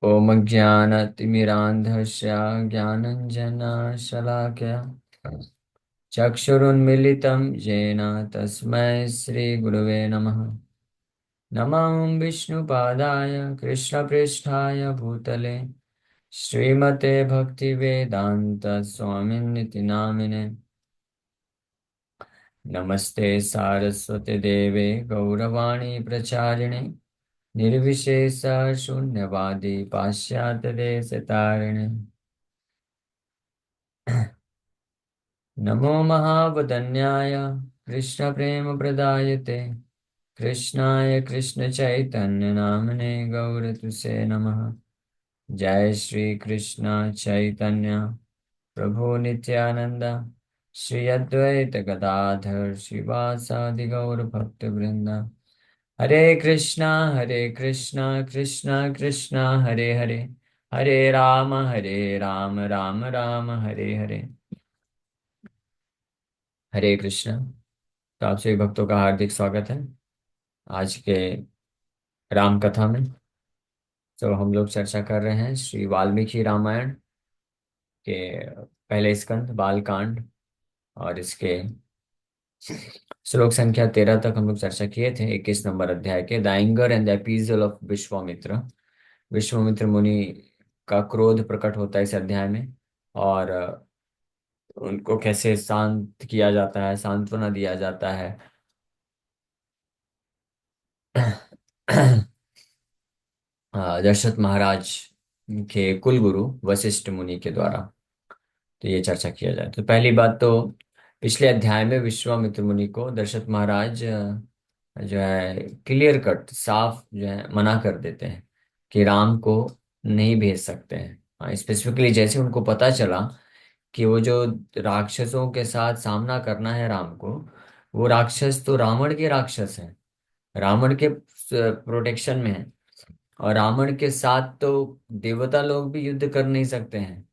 ॐ अज्ञानतिमिरान्धस्य ज्ञानञ्जनशलाकया चक्षुरुन्मीलितं येन तस्मै श्रीगुरुवे नमः। नमः विष्णुपादाय कृष्णपृष्ठाय भूतले श्रीमते भक्तिवेदान्त स्वामिन्निति नामिने। नमस्ते सारस्वते देवे गौरवाणी प्रचारिणे निर्विशेष शून्यवादी पाश्चात्यदेशतारिणे। नमो महावदन्याय कृष्णप्रेमप्रदायते कृष्णाय कृष्णचैतन्यनामने गौरतुसे नमः। जय श्री कृष्ण चैतन्य प्रभु नित्यानंद श्री अद्वैत गदाधर श्रीवासादि गौर भक्तवृंद। हरे कृष्णा कृष्णा कृष्णा हरे हरे, हरे राम राम राम हरे हरे। हरे कृष्ण। तो आप सभी भक्तों का हार्दिक स्वागत है आज के राम कथा में। तो हम लोग चर्चा कर रहे हैं श्री वाल्मीकि रामायण के पहले स्कंद बाल कांड, और इसके श्लोक संख्या 13 तक हम लोग चर्चा किए थे। 21 नंबर अध्याय के the anger and the appeasal of Vishwamitra. Vishwamitra मुनि का क्रोध प्रकट होता है इस अध्याय में, और उनको कैसे शांत किया जाता है, सांत्वना दिया जाता है दशरथ महाराज के कुलगुरु वशिष्ठ मुनि के द्वारा। तो ये चर्चा किया जाए तो पहली बात तो पिछले अध्याय में विश्वामित्र मुनि को दशरथ महाराज जो है क्लियर कट साफ जो है मना कर देते हैं कि राम को नहीं भेज सकते हैं। स्पेसिफिकली जैसे उनको पता चला कि वो जो राक्षसों के साथ सामना करना है राम को, वो राक्षस तो रावण के राक्षस हैं, रावण के प्रोटेक्शन में है। और रावण के साथ तो देवता लोग भी युद्ध कर नहीं सकते हैं।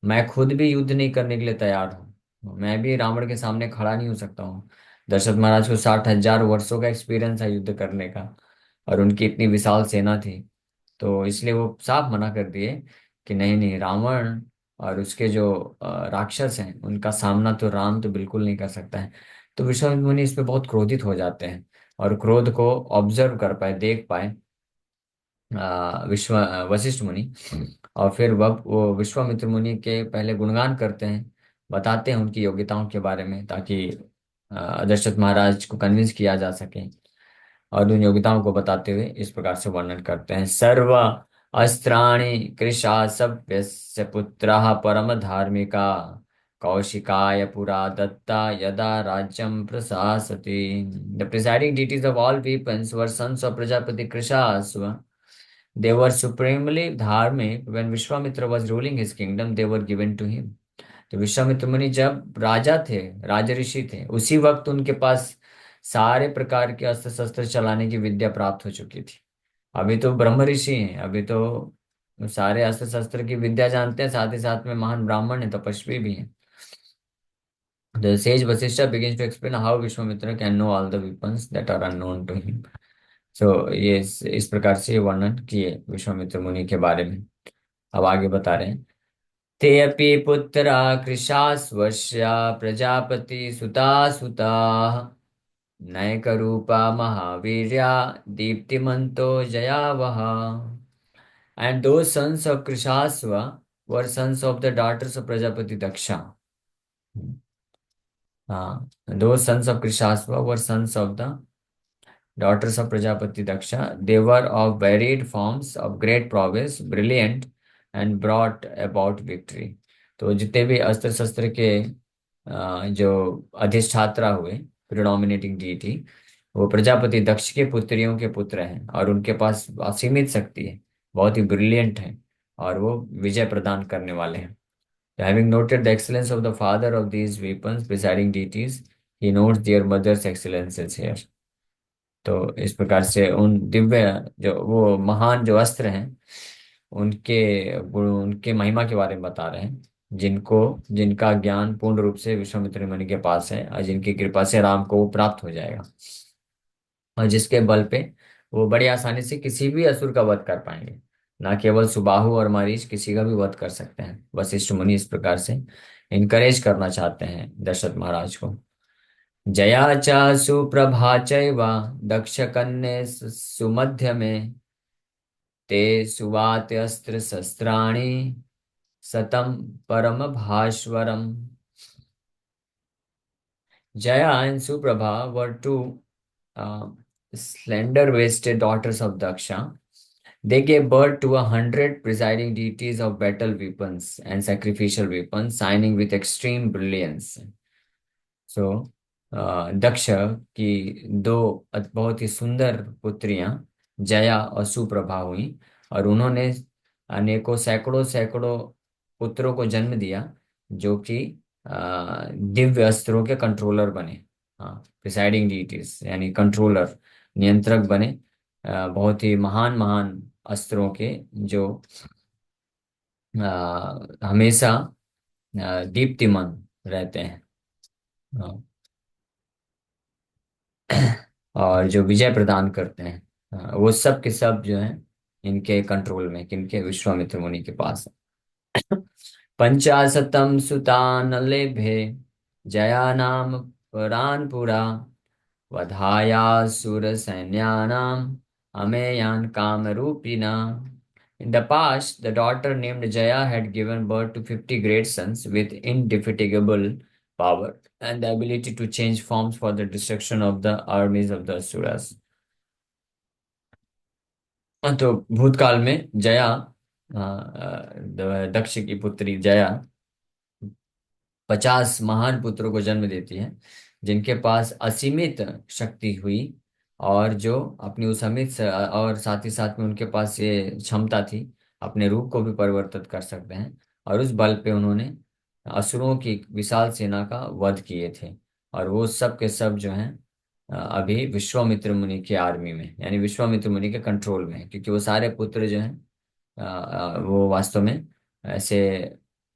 मैं खुद भी युद्ध नहीं करने के लिए तैयार हूँ, मैं भी रावण के सामने खड़ा नहीं हो सकता हूँ। दशरथ महाराज को 60,000 वर्षों का एक्सपीरियंस है युद्ध करने का, और उनकी इतनी विशाल सेना थी। तो इसलिए वो साफ मना कर दिए कि नहीं नहीं, रावण और उसके जो राक्षस हैं उनका सामना तो राम तो बिल्कुल नहीं कर सकता है। तो विश्वामित्र मुनि इस पे बहुत क्रोधित हो जाते हैं, और क्रोध को ऑब्जर्व कर पाए, देख पाए वशिष्ठ मुनि। और फिर वह वो विश्वामित्र मुनि के पहले गुणगान करते हैं, बताते हैं उनकी योग्यताओं के बारे में, ताकि दशरथ महाराज को कन्विंस किया जा सके। और उन योग्यताओं को बताते हुए इस प्रकार से वर्णन करते हैं। सर्व अस्त्राणि कृशा सभ्यस्य पुत्रः परम धार्मिका कौशिकाय पुरा दत्ता यदा राज्यं प्रशासति। The presiding deities of all weapons were sons of Prajapati Krishasva. They were supremely dharmic. When Vishwamitra was ruling his kingdom, they were given to him. तो विश्वामित्र मुनि जब राजा थे, राजऋषि थे, उसी वक्त उनके पास सारे प्रकार के अस्त्र शस्त्र चलाने की विद्या प्राप्त हो चुकी थी। अभी तो ब्रह्म ऋषि हैं, अभी तो सारे अस्त्र शस्त्र की विद्या जानते हैं, साथ ही साथ में महान ब्राह्मण हैं, तपस्वी भी हैं। The sage Vasishtha begins to explain how Vishwamitra can know all the weapons that are unknown to him. So ये इस प्रकार से वर्णन किए विश्वामित्र मुनि के बारे में। अब आगे बता रहे हैं। ते अपि पुत्रा कृशाश्वस्य प्रजापति सुता सुता नयकरूपा महावीर्या दीप्तिमन्तो जयावह। And those sons of Krishasva were sons of the daughters of Prajapati Daksha. Those sons of Krishasva were sons of the daughters of Prajapati Daksha. They were of varied forms, of great prowess, brilliant, and brought about victory. तो जितने भी अस्त्र शस्त्र के जो अधिष्ठात्रा हुए, predominating DT, वो प्रजापति दक्ष के पुत्रियों के पुत्र हैं, और उनके पास असीमित शक्ति है, बहुत ही ब्रिलियंट है, और वो विजय प्रदान करने वाले हैं। Having noted the excellence of the father of these weapons, presiding deities, he notes their mother's excellences here. तो इस प्रकार से उन दिव्य जो वो महान जो अस्त्र हैं, उनके गुण, उनके महिमा के बारे में बता रहे हैं, जिनको जिनका ज्ञान पूर्ण रूप से विश्वामित्र मुनि के पास है, और जिनकी कृपा से राम को वो प्राप्त हो जाएगा, और जिसके बल पे वो बड़ी आसानी से किसी भी असुर का वध कर पाएंगे। ना केवल सुबाहु और मारीच, किसी का भी वध कर सकते हैं। वशिष्ठ मुनि इस प्रकार से इनकरेज करना चाहते हैं दशरथ महाराज को। जया च सुप्रभा चैव दक्ष कन्ये सुमध्य में, ते सुवात्यस्त्र शस्त्राणि सतम परम भास्वरम। Jaya and Suprabha were two slender waisted daughters of Daksha. They gave birth to 100 presiding deities of battle weapons and sacrificial weapons, shining with extreme brilliance. सो दक्ष की दो बहुत ही सुंदर पुत्रियां जया और सुप्रभा हुई, और उन्होंने अनेकों सैकड़ों सैकड़ों पुत्रों को जन्म दिया, जो कि दिव्य अस्त्रों के कंट्रोलर बने। हाँ, प्रिसाइडिंग डीटीज यानी कंट्रोलर, नियंत्रक बने, बहुत ही महान महान अस्त्रों के, जो हमेशा दीप्तिमान रहते हैं। हाँ, और जो विजय प्रदान करते हैं, वो सब के सब जो हैं इनके कंट्रोल में, किनके, विश्वामित्र मुनि के पास है। पंचाशतम सुतान लेभे जया नाम परान पुरा, वधायासुर सैन्यानाम अमेयान कामरूपिणा। In the past, the daughter named Jaya had given birth to 50 great sons with indefatigable power and the ability to change forms for the destruction of the armies of the Asuras. तो भूतकाल में जया, दक्ष की पुत्री जया 50 महान पुत्रों को जन्म देती है, जिनके पास असीमित शक्ति हुई, और जो अपनी उस अमित और साथ ही साथ में उनके पास ये क्षमता थी, अपने रूप को भी परिवर्तित कर सकते हैं, और उस बल पे उन्होंने असुरों की एक विशाल सेना का वध किए थे। और वो सब के सब जो हैं अभी विश्वामित्र मुनि की आर्मी में, यानी विश्वामित्र मुनि के कंट्रोल में हैं, क्योंकि वो सारे पुत्र जो हैं वो वास्तव में ऐसे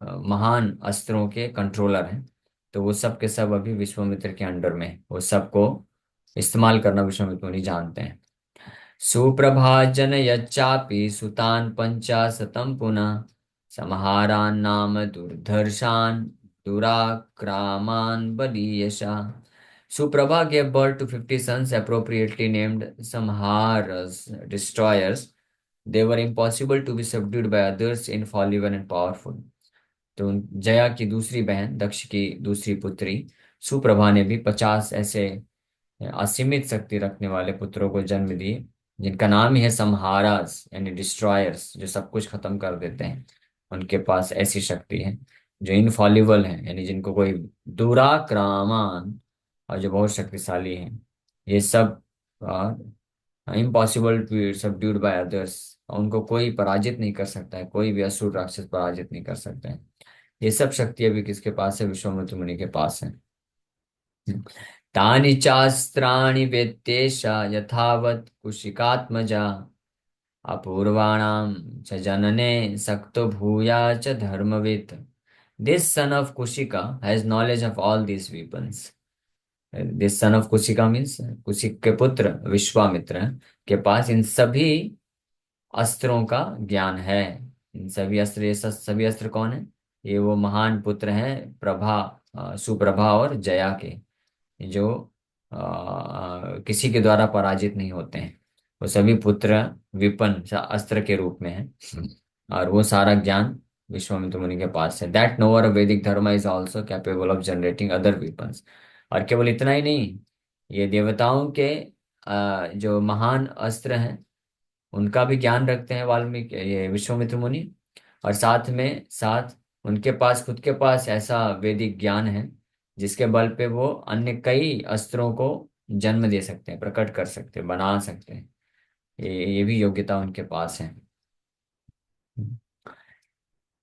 महान अस्त्रों के कंट्रोलर हैं। तो वो सब के सब अभी विश्वामित्र के अंडर में हैं। वो सबको इस्तेमाल करना विश्वामित्र मुनि जानते हैं। सुप्रभाजन यच्चापि सुतान पंचाशतम पुनः, संहारान नाम दुर्धर्षान दुराक्रामान बलीयशा। Suprabha gave birth to 50 sons, appropriately named Samharas, destroyers. They were impossible to be subdued by others, infallible and powerful. तो जया की दूसरी बहन, दक्ष की दूसरी पुत्री सुप्रभा ने भी 50 ऐसे असीमित शक्ति रखने वाले पुत्रों को जन्म दिए, जिनका नाम ही है संहारास, यानी डिस्ट्रॉयर्स, जो सब कुछ खत्म कर देते हैं। उनके पास ऐसी शक्ति है, जो इनफॉलिबल है, यानी जिनको कोई दुराक्रामान, और जो बहुत शक्तिशाली हैं। ये सब impossible to be subdued by others, उनको कोई पराजित नहीं कर सकता है, कोई भी असुर राक्षस पराजित नहीं कर सकता है। ये सब शक्ति अभी किसके पास है? विश्वामित्र मुनि के पास है। तानि चास्त्राणि वेत्तेषा यथावत् कुशिकात्मजा, अपूर्वाणां च जनने सक्तो भूया च धर्मवित्। This son of Kushika has knowledge of all these weapons. This son of Kushika means Kushik के पुत्र विश्वामित्र के पास इन सभी अस्त्रों का ज्ञान है। इन सभी अस्त्र, ये सभी अस्त्र कौन है? ये वो महान पुत्र हैं प्रभा, सुप्रभा और जया के, जो किसी के द्वारा पराजित नहीं होते हैं। वो सभी पुत्र विपन अस्त्र के रूप में हैं, और वो सारा ज्ञान विश्वामित्र मुनि के पास है। दैट नोअर वैदिक धर्म is also capable of generating other weapons। और केवल इतना ही नहीं, ये देवताओं के जो महान अस्त्र हैं उनका भी ज्ञान रखते हैं वाल्मीकि, ये विश्वामित्र मुनि। और साथ में साथ उनके पास, खुद के पास ऐसा वैदिक ज्ञान है, जिसके बल पे वो अन्य कई अस्त्रों को जन्म दे सकते हैं, प्रकट कर सकते हैं, बना सकते हैं। ये भी योग्यता उनके पास है।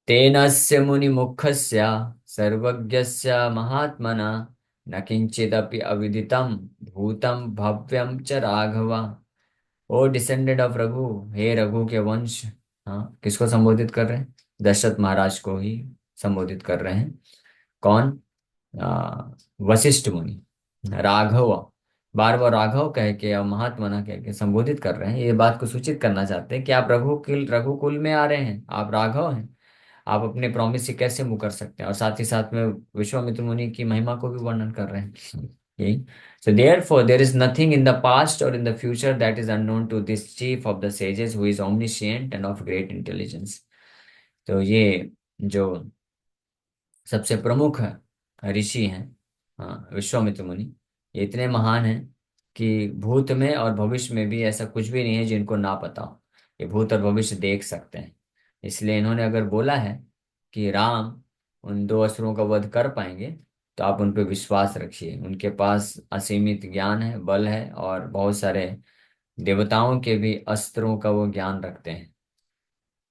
तेनस्य मुनिमुखस्य सर्वज्ञस्य महात्मना, न किंचिदपि अविदितम भूतम भव्यम च राघव। ओ डिसेंडेड ऑफ रघु, हे रघु के वंश। हाँ, किसको संबोधित कर रहे हैं? दशरथ महाराज को ही संबोधित कर रहे हैं। कौन? वशिष्ठ मुनि। राघव, बार बार राघव कह के और महात्मा ना कह के संबोधित कर रहे हैं, ये बात को सूचित करना चाहते हैं कि आप रघुकुल में आ रहे हैं, आप राघव हैं। आप अपने प्रॉमिस से कैसे मुकर सकते हैं, और साथ ही साथ में विश्वामित्र मुनि की महिमा को भी वर्णन कर रहे हैं। यही। So therefore there is nothing in the past or in the future that is unknown to this chief of the sages who is omniscient and of great intelligence। तो ये जो सबसे प्रमुख ऋषि हैं, हाँ, विश्वामित्र मुनि, ये इतने महान हैं कि भूत में और भविष्य में भी ऐसा कुछ भी नहीं है जिनको ना पता हो। ये भूत और भविष्य देख सकते हैं। इसलिए इन्होंने अगर बोला है कि राम उन दो असुरों का वध कर पाएंगे, तो आप उन पर विश्वास रखिए। उनके पास असीमित ज्ञान है, बल है, और बहुत सारे देवताओं के भी अस्त्रों का वो ज्ञान रखते हैं।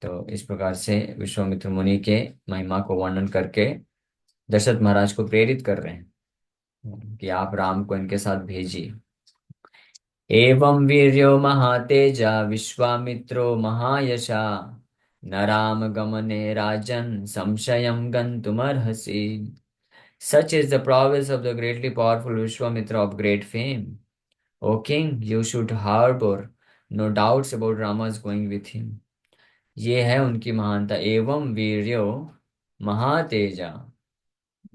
तो इस प्रकार से विश्वामित्र मुनि के महिमा को वर्णन करके दशरथ महाराज को प्रेरित कर रहे हैं कि आप राम को इनके साथ भेजिए। एवं वीर्यो महातेजा विश्वामित्रो महायशा न राम गमने राजन संशयं गंतुमर्हसि। Such is the prowess of the greatly powerful Vishwamitra of great fame. O king, you should harbor no doubts about Rama's going with him। ये है उनकी महानता। एवं वीर्यो महातेजा,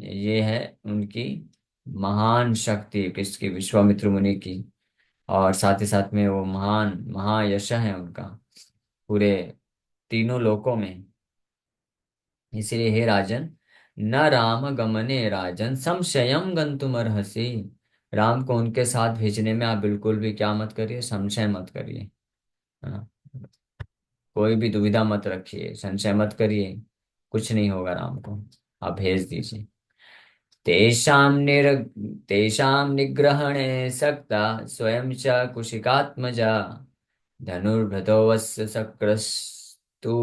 ये है उनकी महान शक्ति, किसकी? विश्वामित्र मुनि की। और साथ ही साथ में वो महान महायश है उनका पूरे तीनों लोकों में। इसलिए हे राजन, न राम गमने राजन संशयम गंतुमर्हसि। राम को उनके साथ भेजने में आप बिल्कुल भी क्या मत करिए, संशय मत करिए। हाँ, कोई भी दुविधा मत रखिए, संशय मत करिए, कुछ नहीं होगा राम को, आप भेज दीजिए। तेषां निर तेषां निग्रहणे सक्ता स्वयं च कुशिकात्मजा धनुर्भृतोऽस्य शक्रस्तु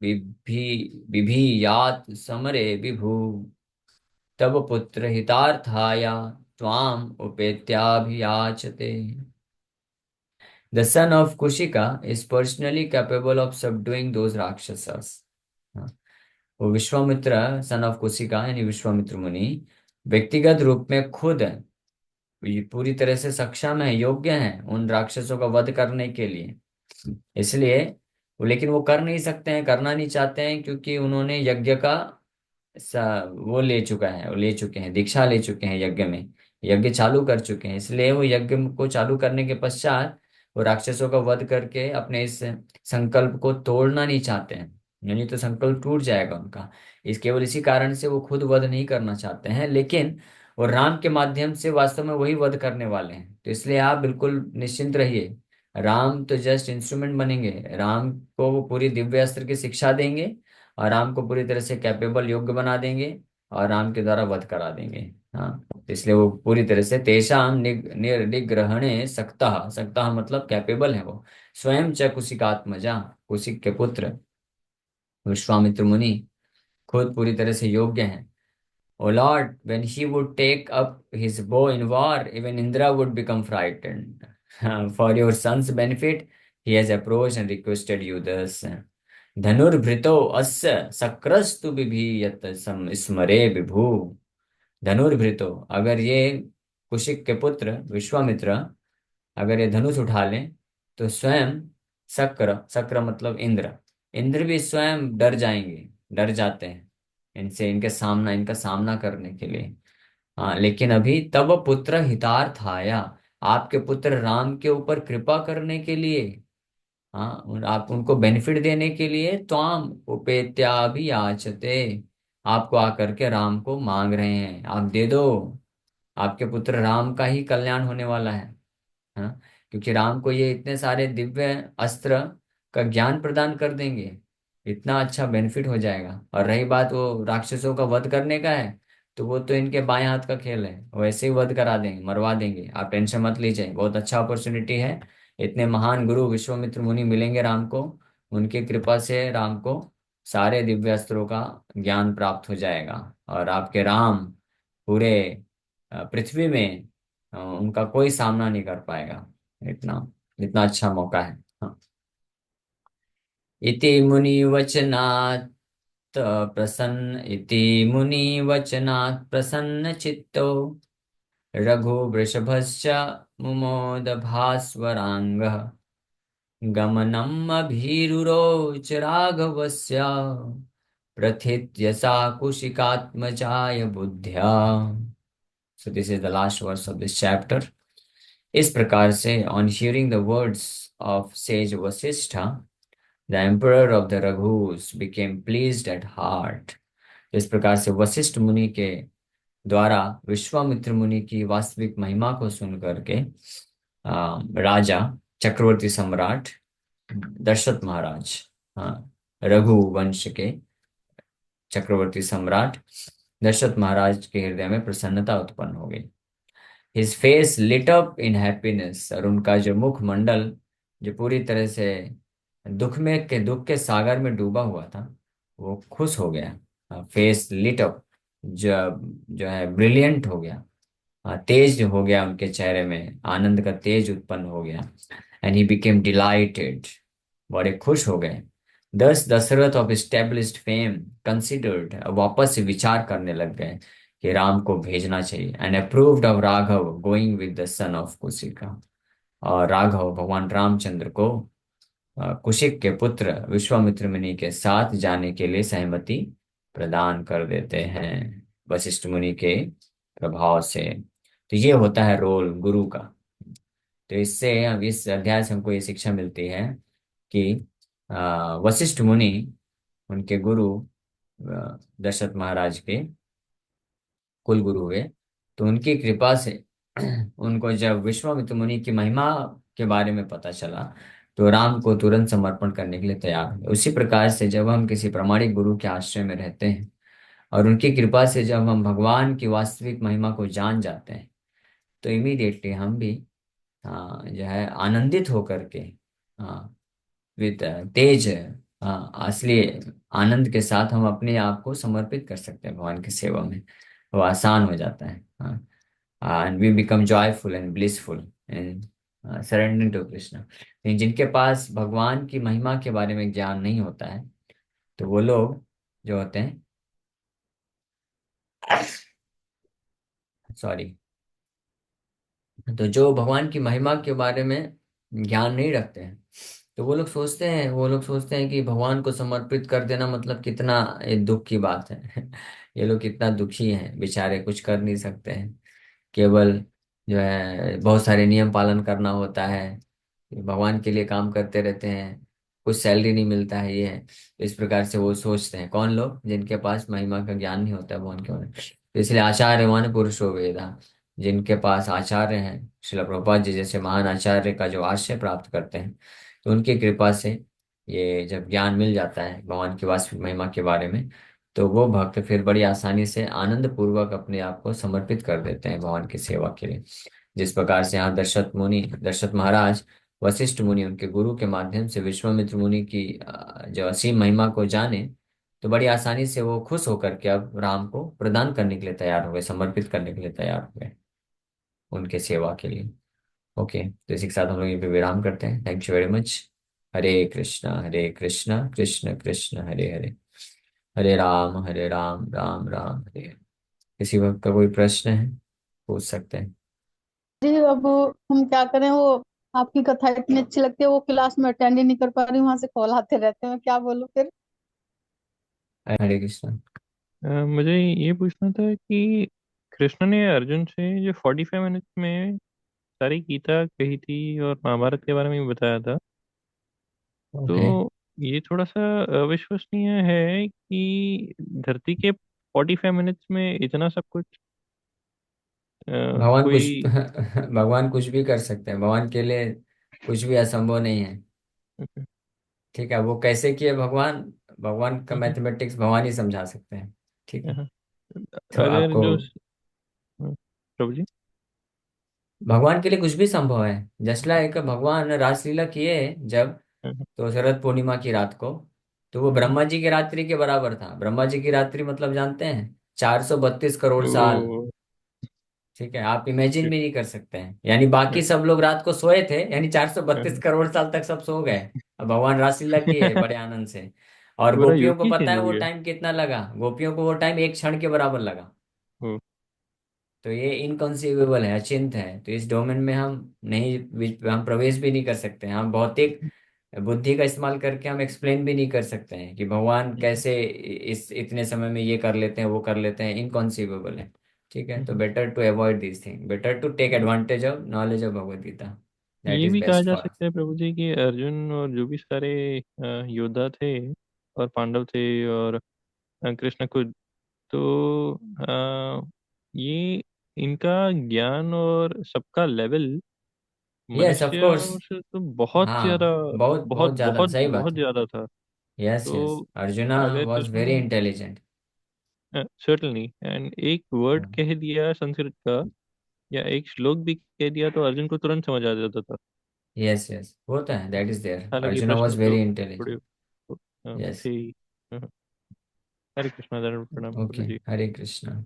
बिभि बिभीयात् समरे विभु तव पुत्र हितार्थाय त्वाम् उपेत्याभियाचते। The son of Kushika is personally capable of subduing those Rakshasas। हाँ, वो विश्वामित्र सन ऑफ कुशिका यानी विश्वामित्र मुनि व्यक्तिगत रूप में खुद ये पूरी तरह से सक्षम है, योग्य है उन राक्षसों का वध करने के लिए। इसलिए लेकिन वो कर नहीं सकते हैं, करना नहीं चाहते हैं, क्योंकि उन्होंने यज्ञ का वो ले चुका है, वो ले चुके हैं, दीक्षा ले चुके हैं यज्ञ में, यज्ञ चालू कर चुके हैं। इसलिए वो यज्ञ को चालू करने के पश्चात वो राक्षसों का वध करके अपने इस संकल्प को तोड़ना नहीं चाहते हैं, यानी तो संकल्प टूट जाएगा उनका। केवल इसी कारण से वो खुद वध नहीं करना चाहते हैं, लेकिन वो राम के माध्यम से वास्तव में वही वध करने वाले हैं। तो इसलिए आप बिल्कुल निश्चिंत रहिए, राम तो जस्ट इंस्ट्रूमेंट बनेंगे। राम को वो पूरी दिव्य अस्त्र की शिक्षा देंगे, और राम को पूरी तरह से कैपेबल, योग्य बना देंगे, और राम के द्वारा वध करा देंगे। हाँ, इसलिए वो पूरी तरह से तेषाम निग्रहणे सक्ता, सक्ता मतलब कैपेबल है वो। स्वयं च कुशिकात्मजा, कुशिक के पुत्र विश्वामित्र मुनि खुद पूरी तरह से योग्य हैं। O Lord, when he would take up his bow in war, even Indra would become frightened। For your son's benefit, he has approached and requested you thus। धनुर्भृतो अस्य शक्रस्तु बिभीयत स्मरे विभु। धनुर्भृतो, अगर ये कुशिक के पुत्र विश्वामित्र अगर ये धनुष उठा लें, तो स्वयं शक्र, शक्र मतलब इंद्र, इंद्र भी स्वयं डर जाएंगे, डर जाते हैं इनसे, इनका सामना करने के लिए। हाँ, लेकिन अभी तब पुत्र हितार्थाया, आपके पुत्र राम के ऊपर कृपा करने के लिए, हाँ, आप उनको बेनिफिट देने के लिए त्वाम उपेत्याभियाचते, आपको आकर के राम को मांग रहे हैं, आप दे दो। आपके पुत्र राम का ही कल्याण होने वाला है। हाँ, क्योंकि राम को ये इतने सारे दिव्य अस्त्र का ज्ञान प्रदान कर देंगे, इतना अच्छा बेनिफिट हो जाएगा। और रही बात वो राक्षसों का वध करने का है, तो वो तो इनके बाएं हाथ का खेल है, वैसे ही वध करा देंगे, मरवा देंगे, आप टेंशन मत लीजिए, बहुत अच्छा अपॉर्चुनिटी है। इतने महान गुरु विश्वामित्र मुनि मिलेंगे राम को, उनकी कृपा से राम को सारे दिव्य अस्त्रों का ज्ञान प्राप्त हो जाएगा, और आपके राम पूरे पृथ्वी में उनका कोई सामना नहीं कर पाएगा। इतना इतना अच्छा मौका है। हाँ। इति मुनि वचनात् प्रसन्न चित्तो रघु वृषभश्च मुमोद भास्वरांगः गमनम् अभीरुरोच राघवस्य प्रथित्य सा कुशिकात्मजाय बुद्ध्या। So this is the last verse of this chapter. इस प्रकार से on hearing the words of sage Vasishtha, the emperor of the Raghus became pleased at heart. इस प्रकार से वशिष्ठ मुनि के द्वारा विश्वामित्र मुनि की वास्तविक महिमा को सुन करके राजा चक्रवर्ती सम्राट दशरथ महाराज, हाँ, रघु वंश के चक्रवर्ती सम्राट दशरथ महाराज के हृदय में प्रसन्नता उत्पन्न हो गई। His face lit up in happiness, और उनका जो मुख मंडल जो पूरी तरह से दुख के सागर में डूबा हुआ था, वो खुश हो गया। फेस लिट अप, जो है ब्रिलियंट हो गया। तेज हो गया, उनके चेहरे में आनंद का तेज उत्पन्न हो गया। एंड ही बिकेम डिलाइटेड, बड़े खुश हो गए। Thus Dasharath of established fame considered, वापस से विचार करने लग गए कि राम को भेजना चाहिए। And approved of Raghav going with the son of Kushika, और राघव भगवान रामचंद्र को कुशिक के पुत्र विश्वामित्र मुनि के साथ जाने के लिए सहमति प्रदान कर देते हैं वशिष्ठ मुनि के प्रभाव से। तो ये होता है रोल गुरु का। तो इससे अब इस अध्याय से हमको ये शिक्षा मिलती है कि वशिष्ठ मुनि उनके गुरु दशरथ महाराज के कुल गुरु हुए। तो उनकी कृपा से उनको जब विश्वामित्र मुनि की महिमा के बारे में पता चला, तो राम को तुरंत समर्पण करने के लिए तैयार हुए। उसी प्रकार से जब हम किसी प्रामाणिक गुरु के आश्रय में रहते हैं और उनकी कृपा से जब हम भगवान की वास्तविक महिमा को जान जाते हैं, तो इमीडिएटली हम भी जो है आनंदित होकर के, हाँ, विद तेज, हाँ, असली आनंद के साथ हम अपने आप को समर्पित कर सकते हैं भगवान की सेवा में। वो आसान हो जाता है, हाँ। And we become joyful and blissful and surrendering to Krishna. लेकिन जिनके पास भगवान की महिमा के बारे में ज्ञान नहीं होता है, तो वो लोग जो होते हैं, सॉरी, तो जो भगवान की महिमा के बारे में ज्ञान नहीं रखते हैं, तो वो लोग सोचते हैं कि भगवान को समर्पित कर देना मतलब कितना ये दुख की बात है। ये लोग कितना दुखी हैं बेचारे, कुछ कर नहीं सकते हैं। केवल जो है बहुत सारे नियम पालन करना होता है, भगवान के लिए काम करते रहते हैं, कुछ सैलरी नहीं मिलता है, ये है। तो इस प्रकार से वो सोचते हैं, कौन लोग, जिनके पास महिमा का ज्ञान नहीं होता है भगवान के बारे में। तो इसलिए आचार्य मान पुरुषो वेदा, जिनके पास आचार्य हैं, श्रील प्रभुपाद जी जैसे महान आचार्य का जो आश्रय प्राप्त करते हैं, तो उनकी कृपा से ये जब ज्ञान मिल जाता है भगवान की वास्तविक महिमा के बारे में, तो वो भक्त फिर बड़ी आसानी से आनंद पूर्वक अपने आप को समर्पित कर देते हैं भगवान की सेवा के लिए। जिस प्रकार से यहाँ दशरथ महाराज वशिष्ठ मुनि उनके गुरु के माध्यम से विश्वामित्र मुनि की जो असीम महिमा को जाने, तो बड़ी आसानी से वो खुश होकर के अब राम को प्रदान करने के लिए तैयार हो गए, समर्पित करने के लिए तैयार हो गए उनके सेवा के लिए। ओके, तो इसी के साथ हम लोग यहाँ पे विराम करते हैं। Thank you very much. Hare Krishna Krishna Krishna Hare Hare, Hare Ram Ram Ram Hare Hare. किसी वक्त का कोई प्रश्न है, पूछ सकते हैं। जी अब हम क्या करें, वो आपकी कथा इतनी अच्छी लगती है, वो क्लास में अटेंड ही नहीं कर पा रही, वहां से कॉल आते रहते हैं, क्या बोलूं फिर। हरे कृष्णा। मुझे ये पूछना था कि कृष्ण ने अर्जुन से जो 45 मिनट्स में सारी गीता कही थी और महाभारत के बारे में भी बताया था, ओके। तो ये थोड़ा सा अविश्वसनीय है कि धरती के 45 मिनट्स में इतना सब कुछ भगवान कुछ कोई। भगवान कुछ भी कर सकते हैं, भगवान के लिए कुछ भी असंभव नहीं है। ठीक है, वो कैसे किए भगवान, भगवान का मैथमेटिक्स भगवान ही समझा सकते हैं। ठीक है, तो अगर आपको जो प्रभु जी। भगवान के लिए कुछ भी संभव है। जस्ट लाइक भगवान रासलीला किए जब, तो शरद पूर्णिमा की रात को, तो वो ब्रह्मा जी की रात्रि के बराबर था। ब्रह्मा जी की रात्रि मतलब जानते हैं, 432 करोड़ साल। ओ, ठीक है, आप इमेजिन भी नहीं कर सकते हैं। यानी बाकी सब लोग रात को सोए थे, यानी 432 करोड़ साल तक सब सो गए। अब भगवान रासलीला किए बड़े आनंद से। और पूरा गोपियों युग को ही पता चेंज है हो वो गया। टाइम कितना लगा, गोपियों को वो टाइम एक क्षण के बराबर लगा। ओ, तो ये इनकंसीवेबल है, अचिंत है। तो इस डोमेन में हम प्रवेश भी नहीं कर सकते हैं। हम भौतिक बुद्धि का इस्तेमाल करके हम एक्सप्लेन भी नहीं कर सकते हैं कि भगवान हम्म, कैसे इस इतने समय में ये कर लेते हैं, वो कर लेते हैं। इनकॉन्सीवेबल है। ठीक है, तो hmm, better to avoid this thing, better to take hmm. Advantage of knowledge of Bhagavad Gita. That ये इज भी कहा बेस्ट जा फॉर। सकता है प्रभु जी कि अर्जुन और जो भी सारे योद्धा थे और पांडव थे और कृष्ण खुद, तो ये इनका ज्ञान और सबका लेवल यस ऑफ कोर्स। मनुष्यों से तो बहुत ज्यादा, हाँ, बहुत बहुत बहुत ज्यादा बहुत सही बात बहुत है। ज्यादा था। यस यस, तो अर्जुना अगर वॉज कृष्ण वेरी ने इंटेलिजेंट। सर्टनली एंड एक वर्ड कह दिया संस्कृत का या एक श्लोक भी कह दिया तो अर्जुन को तुरंत समझ आ जाता था। यस यस, होता है, दैट इज देयर। हालांकि अर्जुना प्रश्न वॉज तो वेरी थोड़े इंटेलिजेंट। यस। थे ही। हाँ, हरे कृष्णा, धन्यवाद, प्रणाम ओके, गुरु जी। हरे कृष्णा।